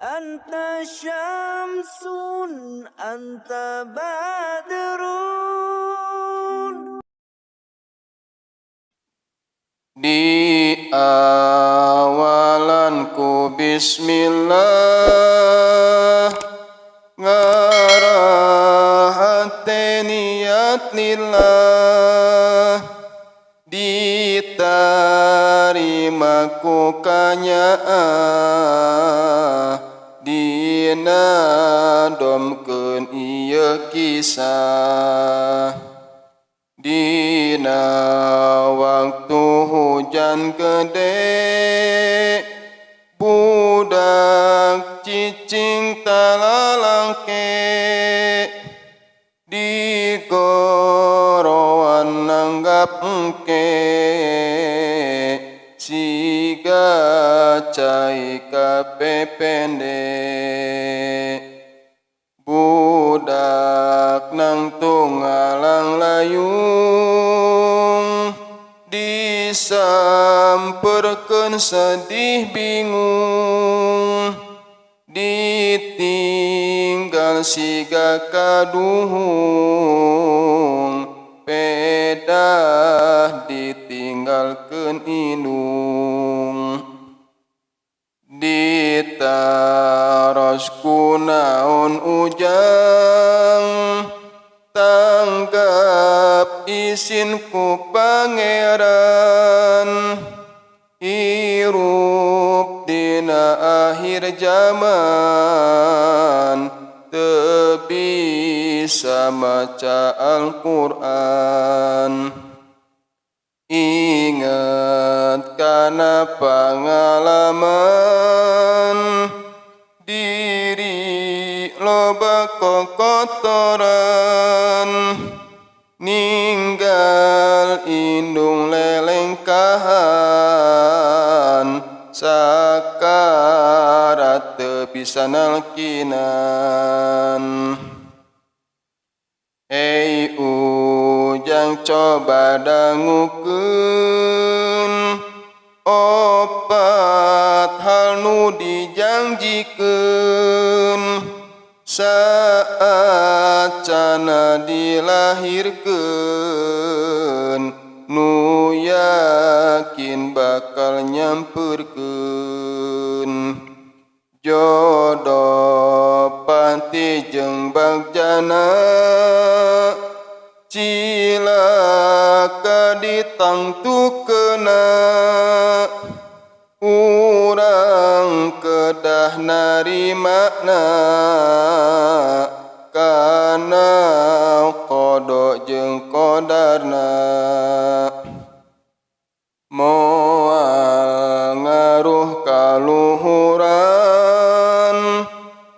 Anta syamsun, anta badrun. Di awalanku bismillah, ngarahate niat lillah, ditarimaku kanyaah, dina domkeun ieu kisah. Dina waktu hujan gede, budak cicing talalangke, di goroan nanggap engke, siga cai kapepende. Budak nang tunggalang layung, disamperkeun sedih bingung, ditinggal siga kaduhung, pedah ditinggalkeun indung. Ditaros kunaon ujang, tanggap isin ku pangeran, hirup dina akhir zaman, teu bisa maca Al-Qur'an. Ingat kana pangalaman, diri loba kokotoran, ninggal indung lelengkahan, sakarat teu bisa nalkinan. Hei ujang coba dangukeun, opat hal nu dijanjikeun, saat cana dilahirkeun, nu yakin bakal nyamperkeun. Jodoh panti jeung bagjana, cilaka ditangtukeuna, urang kedah narimana, kana qada jeung qadarna. Moal ngaruh kaluhuran,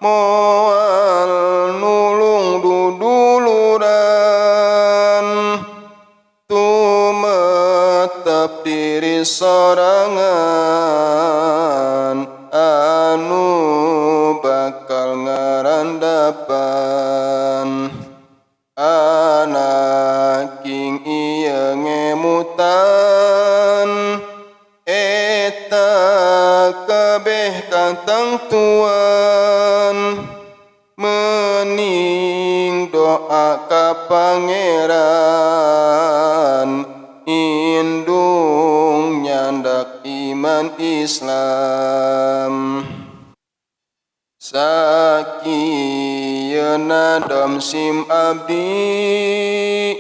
moal nulung duduluran, tumetep diri sorangan, anu bakal ngarandapan. Anaking ieu ngemutan, eta kabeh katangtuan, mending doa ka pangeran, indung nyandak iman Islam. Sakieuna dom sim abdi,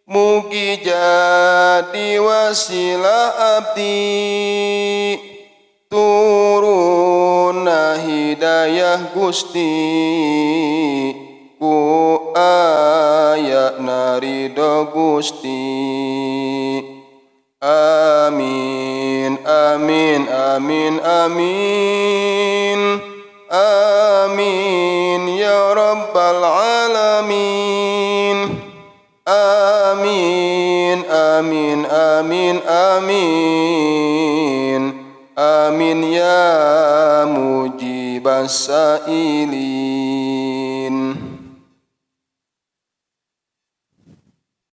mugi jadi wasilah abdi, turunna hidayah Gusti, ku ayatna ridho Gusti. Amin, amin, amin, amin. Amin ya rabbal alamin. Amin, amin, amin, amin. Amin ya mujibas sailin.